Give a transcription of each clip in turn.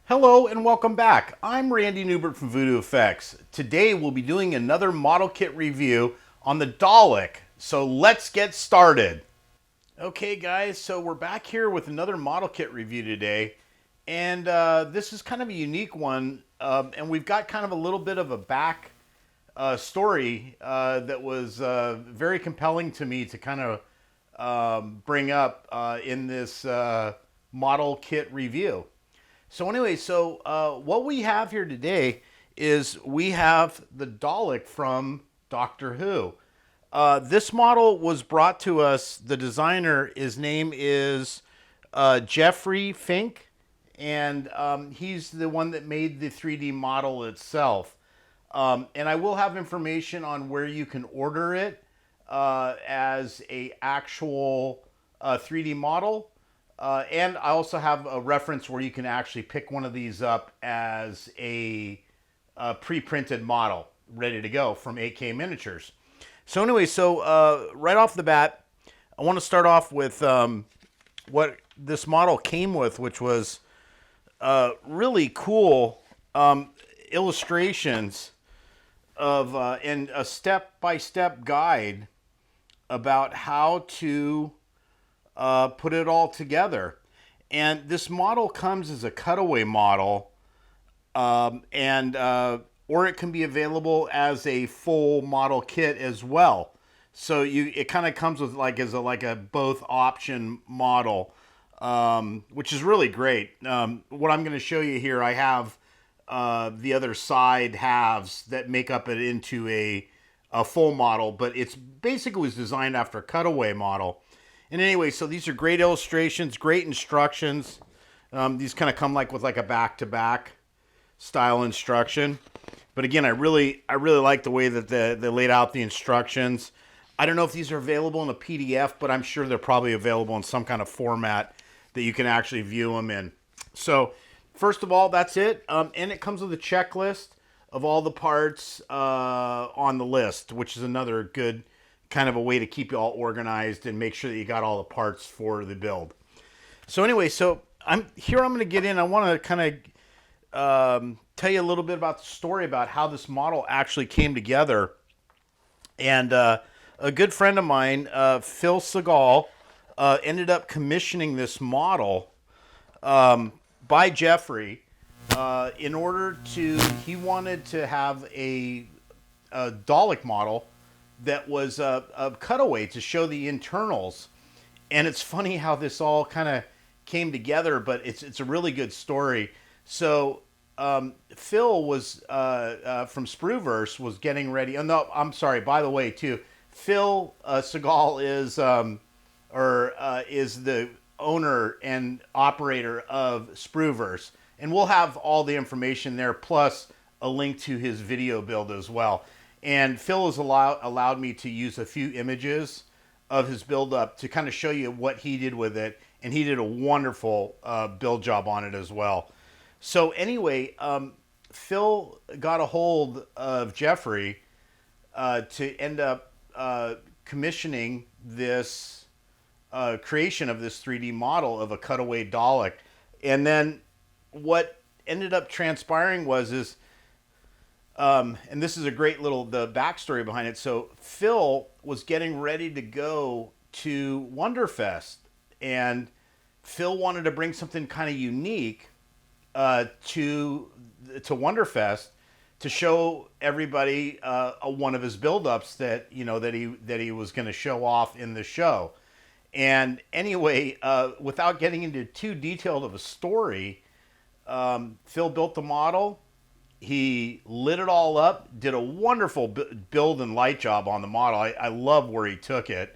Hello and welcome back. I'm Randy Newbert from VoodooFX. Today we'll be doing another model kit review on the Dalek. So let's get started. Okay guys, so we're back here with another model kit review today. And this is kind of a unique one. And we've got kind of a little bit of a back story that was very compelling to me to kind of bring up in this model kit review. So anyway, what we have here today is we have the Dalek from Doctor Who. This model was brought to us. The designer, his name is Jeffrey Fink, and he's the one that made the 3D model itself. And I will have information on where you can order it as a actual 3D model. And I also have a reference where you can actually pick one of these up as a pre-printed model ready to go from AK Miniatures. So anyway, right off the bat, I want to start off with what this model came with, which was really cool illustrations of and a step-by-step guide about how to put it all together. And this model comes as a cutaway model, or it can be available as a full model kit as well. So it kind of comes with like a both option model, which is really great. What I'm going to show you here, I have the other side halves that make up it into a full model, but it's basically was designed after a cutaway model. And anyway, so these are great illustrations, great instructions. These kind of come with a back-to-back style instruction. But again, I really like the way that they laid out the instructions. I don't know if these are available in a PDF, but I'm sure they're probably available in some kind of format that you can actually view them in. So first of all, that's it. And it comes with a checklist of all the parts on the list, which is another good kind of a way to keep you all organized and make sure that you got all the parts for the build. So anyway, I'm going to get in. I want to kind of tell you a little bit about the story about how this model actually came together. And a good friend of mine, Phil Segal, ended up commissioning this model by Jeffrey in order to, he wanted to have a Dalek model that was a cutaway to show the internals. And it's funny how this all kind of came together, but it's a really good story. So Phil was from Sprueverse was getting ready. Oh, no, I'm sorry. By the way, too, Phil Segal is the owner and operator of Sprueverse, and we'll have all the information there, plus a link to his video build as well. And Phil has allowed me to use a few images of his build up to kind of show you what he did with it. And he did a wonderful build job on it as well. So anyway, Phil got a hold of Jeffrey to end up commissioning this creation of this 3D model of a cutaway Dalek. And then what ended up transpiring is and this is a great the backstory behind it. So Phil was getting ready to go to Wonderfest, and Phil wanted to bring something kind of unique to Wonderfest to show everybody one of his build-ups that that he was going to show off in the show. And anyway, without getting into too detailed of a story, Phil built the model. He lit it all up, did a wonderful build and light job on the model. I love where he took it.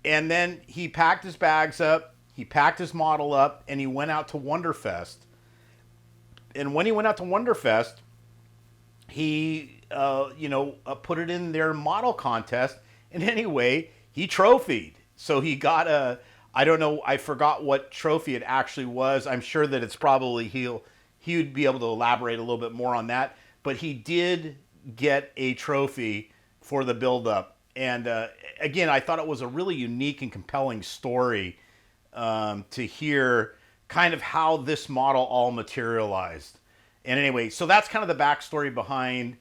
And then he packed his bags up, he packed his model up, and he went out to Wonderfest. And when he went out to Wonderfest, he, put it in their model contest. And anyway, he trophied. So he got I don't know, I forgot what trophy it actually was. I'm sure that it's probably he would be able to elaborate a little bit more on that. But he did get a trophy for the build-up. And again, I thought it was a really unique and compelling story to hear kind of how this model all materialized. And anyway, so that's kind of the backstory behind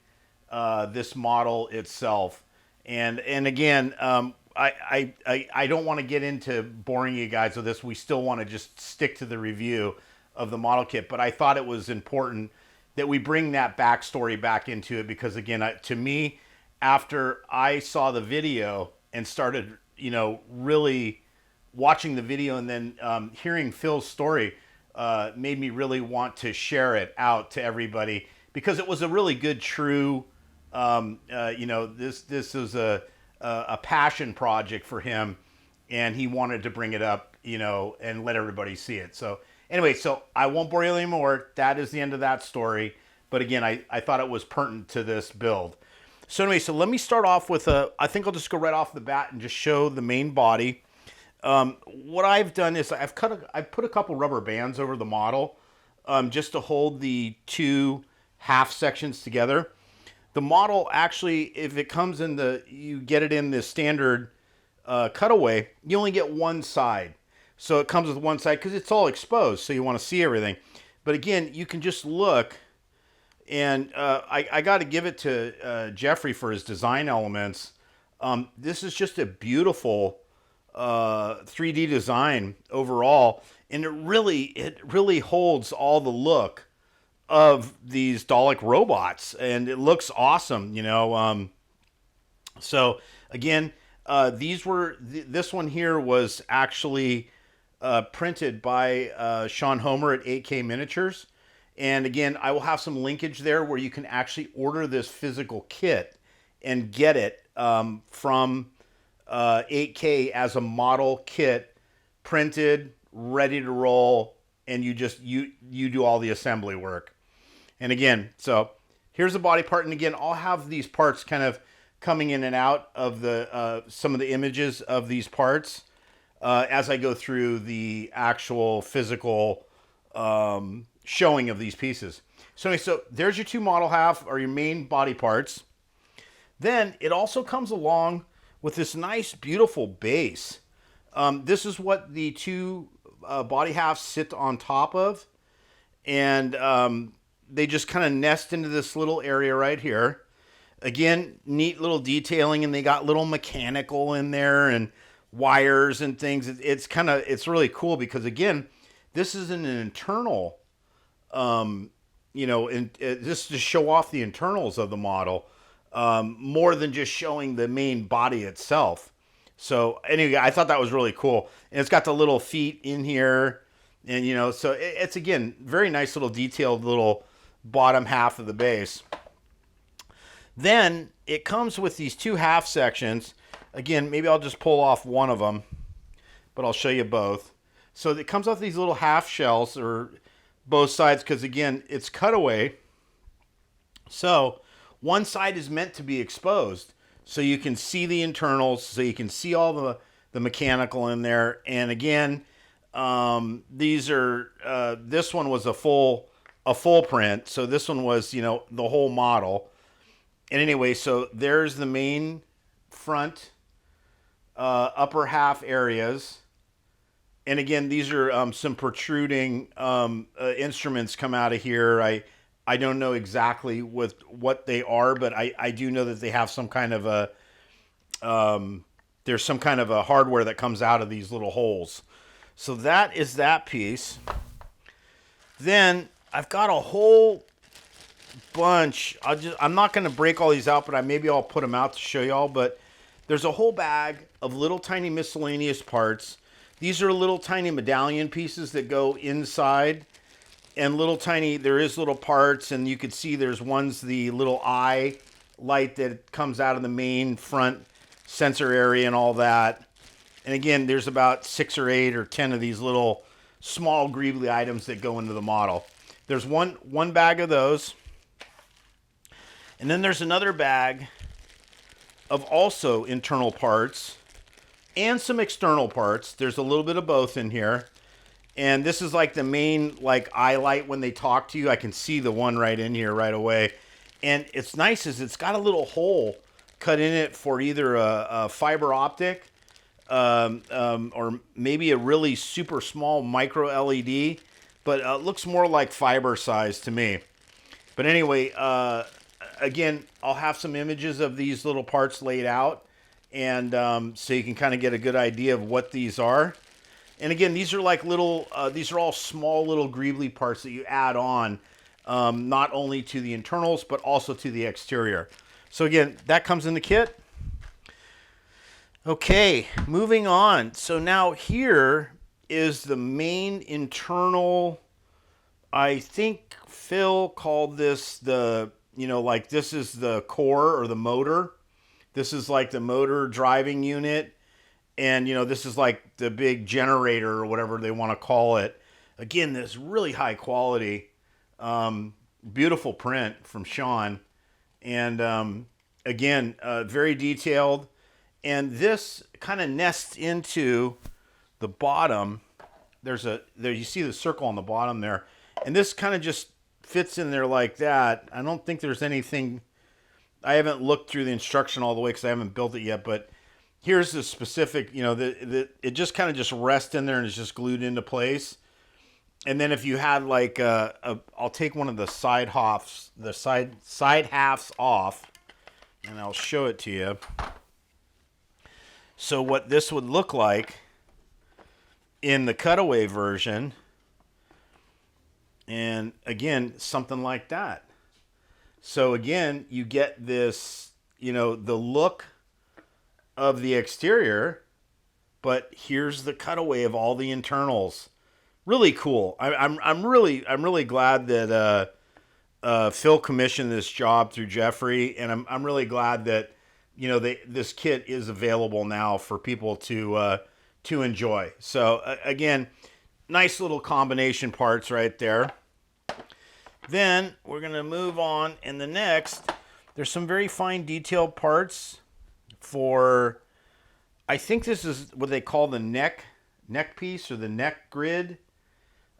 this model itself. And again, I don't want to get into boring you guys with this. We still want to just stick to the review of the model kit, but I thought it was important that we bring that backstory back into it because, again, to me, after I saw the video and started, really watching the video and then hearing Phil's story made me really want to share it out to everybody because it was a really good, true, this is a passion project for him, and he wanted to bring it up, and let everybody see it. So anyway, so I won't bore you anymore. That is the end of that story. But again, I thought it was pertinent to this build. So anyway, so let me start off with I think I'll just go right off the bat and just show the main body. What I've done is I've put a couple rubber bands over the model just to hold the two half sections together. The model actually, if it comes in you get it in the standard cutaway, you only get one side. So it comes with one side because it's all exposed, so you want to see everything. But again, you can just look, and I got to give it to Jeffrey for his design elements. This is just a beautiful 3D design overall, and it really holds all the look of these Dalek robots, and it looks awesome, So again, this one here was actually printed by Sean Homer at 8K Miniatures, and again, I will have some linkage there where you can actually order this physical kit and get it from 8K as a model kit, printed, ready to roll, and you do all the assembly work. And again, so here's the body part, and again, I'll have these parts kind of coming in and out of the some of the images of these parts as I go through the actual physical showing of these pieces. So anyway, so there's your two model half or your main body parts. Then it also comes along with this nice, beautiful base. This is what the two body halves sit on top of, and they just kind of nest into this little area right here. Again, neat little detailing, and they got little mechanical in there and wires and things. It's really cool because, again, this is an internal, just to show off the internals of the model, more than just showing the main body itself. So anyway, I thought that was really cool. And it's got the little feet in here, and so it's, again, very nice little detailed little bottom half of the base. Then it comes with these two half sections. Again, maybe I'll just pull off one of them, but I'll show you both. So it comes off these little half shells, or both sides, because again, it's cutaway. So one side is meant to be exposed, so you can see the internals, so you can see all the mechanical in there. And again, these are this one was a full print, so this one was the whole model. And anyway, so there's the main front upper half areas, and again, these are some protruding instruments come out of here. I don't know exactly what they are, but I do know that they have some kind of there's some kind of a hardware that comes out of these little holes. So that is that piece. Then I've got a whole bunch. I'm not going to break all these out, but maybe I'll put them out to show y'all. But there's a whole bag of little tiny miscellaneous parts. These are little tiny medallion pieces that go inside, and there is little parts, and you can see there's the little eye light that comes out of the main front sensor area and all that. And again, there's about 6 or 8 or 10 of these little small greebly items that go into the model. There's one bag of those. And then there's another bag of also internal parts and some external parts. There's a little bit of both in here. And this is like the main eye light when they talk to you. I can see the one right in here right away. And it's nice is it's got a little hole cut in it for either a fiber optic or maybe a really super small micro LED, but looks more like fiber size to me. But anyway, again, I'll have some images of these little parts laid out, and so you can kind of get a good idea of what these are. And again, these are like little, these are all small little greebly parts that you add on, not only to the internals, but also to the exterior. So again, that comes in the kit. Okay, moving on. So now here is the main internal. I think Phil called this the, like this is the core or the motor. This is like the motor driving unit. And, this is like the big generator or whatever they want to call it. Again, this really high quality, beautiful print from Sean. And again, very detailed. And this kind of nests into the bottom. There you see the circle on the bottom there. And this kind of just fits in there like that. I don't think there's anything. I haven't looked through the instruction all the way because I haven't built it yet. But here's the specific, it just kind of just rests in there and is just glued into place. And then if you had like I'll take one of the side halves off, and I'll show it to you. So what this would look like in the cutaway version, and again, something like that. So again, you get this, the look of the exterior, but here's the cutaway of all the internals. Really cool. I'm really glad that Phil commissioned this job through Jeffrey, and I'm really glad that this kit is available now for people to enjoy. So again, nice little combination parts right there. Then we're gonna move on, and the next, there's some very fine detailed parts for, I think this is what they call the neck piece or the neck grid.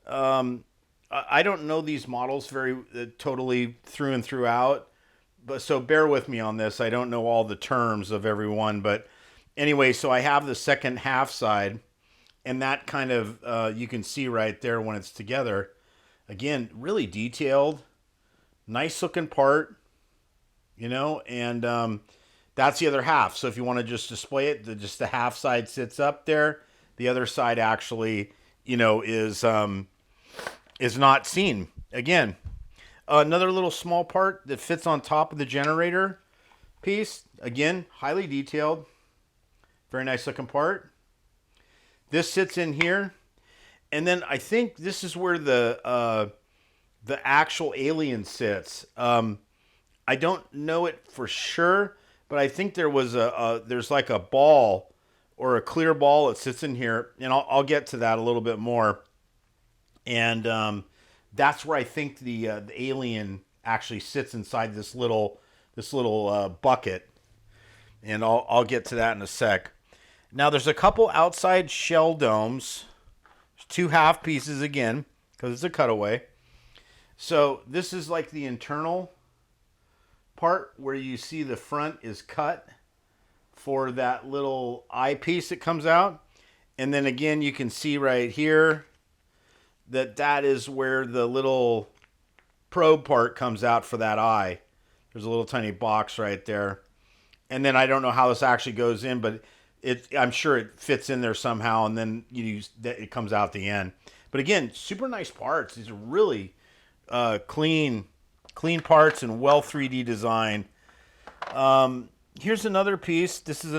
I don't know these models very totally through and throughout, but so bear with me on this. I don't know all the terms of every one, but anyway, so I have the second half side, and that kind of you can see right there when it's together. Again, really detailed, nice looking part, and that's the other half. So if you want to just display it, just the half side sits up there. The other side actually, is not seen. Again, another little small part that fits on top of the generator piece. Again, highly detailed, very nice looking part. This sits in here. And then I think this is where the actual alien sits. I don't know it for sure, but I think there was there's like a ball or a clear ball that sits in here, and I'll get to that a little bit more. And that's where I think the alien actually sits inside this little bucket, and I'll get to that in a sec. Now there's a couple outside shell domes. Two half pieces again, because it's a cutaway. So this is like the internal part where you see the front is cut for that little eyepiece that comes out. And then again, you can see right here that is where the little probe part comes out for that eye. There's a little tiny box right there. And then I don't know how this actually goes in, but I'm sure it fits in there somehow, and then it comes out the end. But again, super nice parts. These are really clean parts and well 3D designed. Here's another piece. This is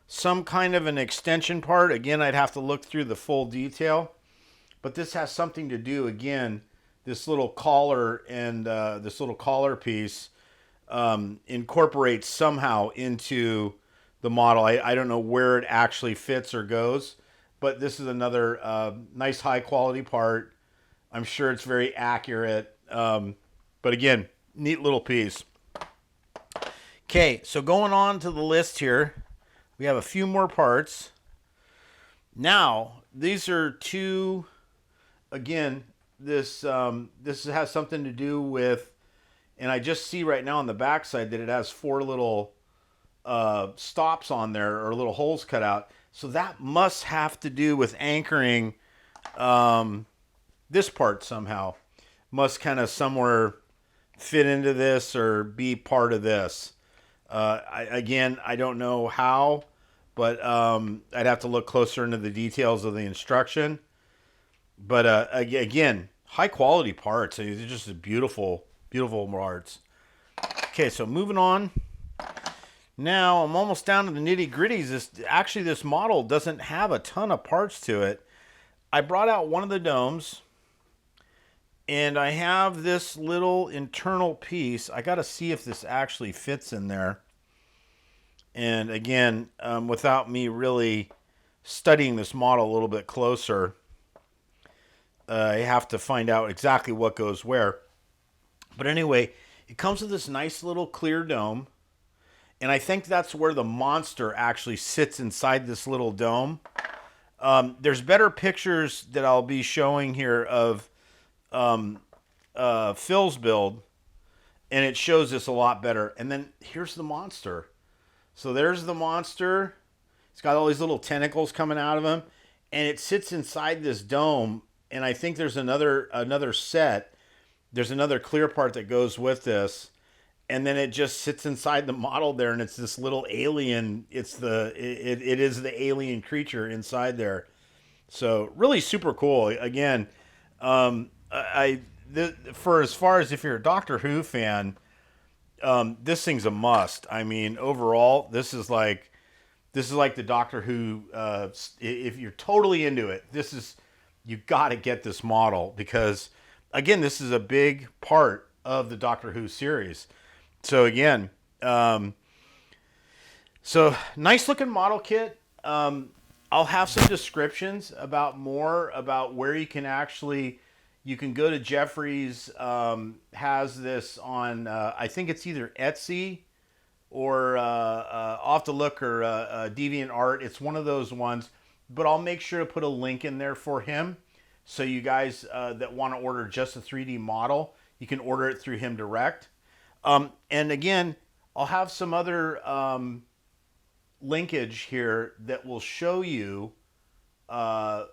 some kind of an extension part. Again, I'd have to look through the full detail, but this has something to do, again, this little collar and this little collar piece incorporates somehow into the model. I don't know where it actually fits or goes, but this is another nice high quality part. I'm sure it's very accurate. But again, neat little piece. Okay, so going on to the list here, we have a few more parts. Now, these are two, again, this has something to do with, and I just see right now on the backside that it has four little stops on there, or little holes cut out. So that must have to do with anchoring this part somehow. Must kind of somewhere fit into this or be part of this. I don't know how, but I'd have to look closer into the details of the instruction. But again, high quality parts. They're just beautiful, beautiful parts. Okay, so moving on. Now I'm almost down to the nitty gritties. This model doesn't have a ton of parts to it. I brought out one of the domes, and I have this little internal piece. I got to see if this actually fits in there. And again, without me really studying this model a little bit closer, I have to find out exactly what goes where. But anyway, it comes with this nice little clear dome. And I think that's where the monster actually sits inside this little dome. There's better pictures that I'll be showing here of Phil's build, and it shows this a lot better. And then here's the monster. So there's the monster. It's got all these little tentacles coming out of him, and it sits inside this dome. And I think there's another set. There's another clear part that goes with this. And then it just sits inside the model there, and it's this little alien. It is the alien creature inside there. So really super cool. Again, for as far as if you're a Doctor Who fan, this thing's a must. I mean, overall, this is like the Doctor Who. If you're totally into it, you got to get this model, because again, this is a big part of the Doctor Who series. So again, nice looking model kit. I'll have some descriptions about where you can go to Jeffrey's, has this on, I think it's either Etsy or I'll have to look, or DeviantArt. It's one of those ones, but I'll make sure to put a link in there for him. So you guys that want to order just a 3D model, you can order it through him direct. And again, I'll have some other linkage here that will show you the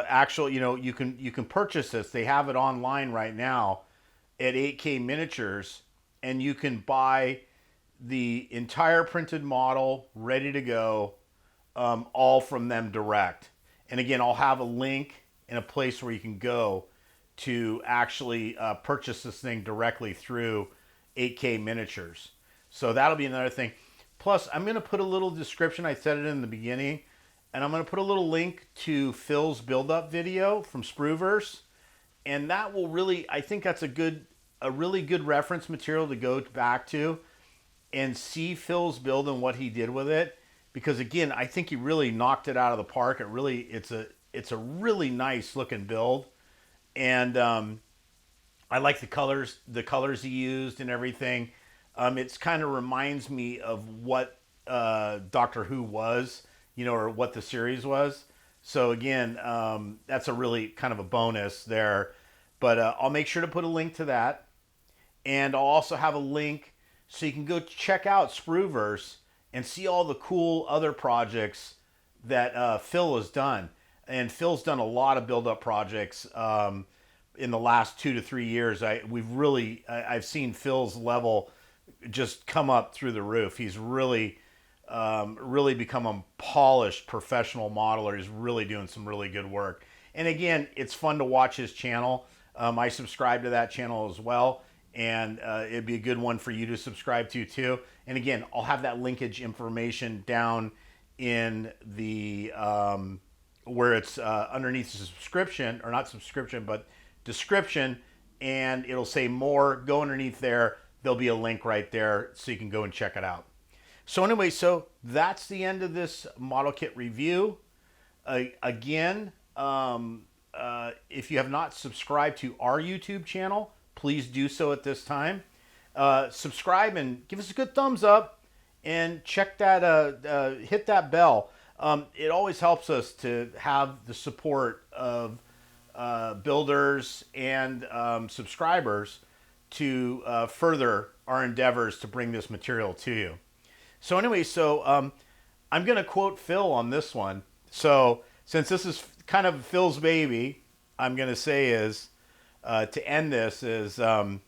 actual, you can purchase this. They have it online right now at 8K Miniatures, and you can buy the entire printed model ready to go, all from them direct. And again, I'll have a link and a place where you can go to actually purchase this thing directly through 8K Miniatures. So that'll be another thing. Plus, I'm going to put a little description. I said it in the beginning. And I'm going to put a little link to Phil's build-up video from Sprueverse. And that will really, I think that's a really good reference material to go back to and see Phil's build and what he did with it. Because again, I think he really knocked it out of the park. It's a really nice looking build. And I like the colors he used and everything. It's kind of reminds me of what Doctor Who was, or what the series was. So again, that's a really kind of a bonus there. But I'll make sure to put a link to that. And I'll also have a link so you can go check out Sprueverse and see all the cool other projects that Phil has done. And Phil's done a lot of build-up projects in the last 2 to 3 years. I've seen Phil's level just come up through the roof. He's really become a polished professional modeler. He's really doing some really good work. And again, it's fun to watch his channel. I subscribe to that channel as well, and it'd be a good one for you to subscribe to too. And again, I'll have that linkage information down in the where it's underneath the subscription, or not subscription, but description, and it'll say more. Go underneath there. There'll be a link right there so you can go and check it out. So anyway, so that's the end of this model kit review. Again, if you have not subscribed to our YouTube channel, please do so at this time. Subscribe and give us a good thumbs up, and check that, hit that bell. It always helps us to have the support of builders and subscribers to further our endeavors to bring this material to you. So anyway, I'm going to quote Phil on this one. So since this is kind of Phil's baby, I'm going to say is to end this is I'm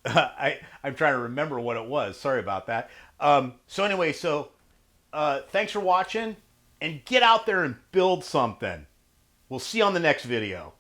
trying to remember what it was. Sorry about that. So anyway, thanks for watching, and get out there and build something. We'll see you on the next video.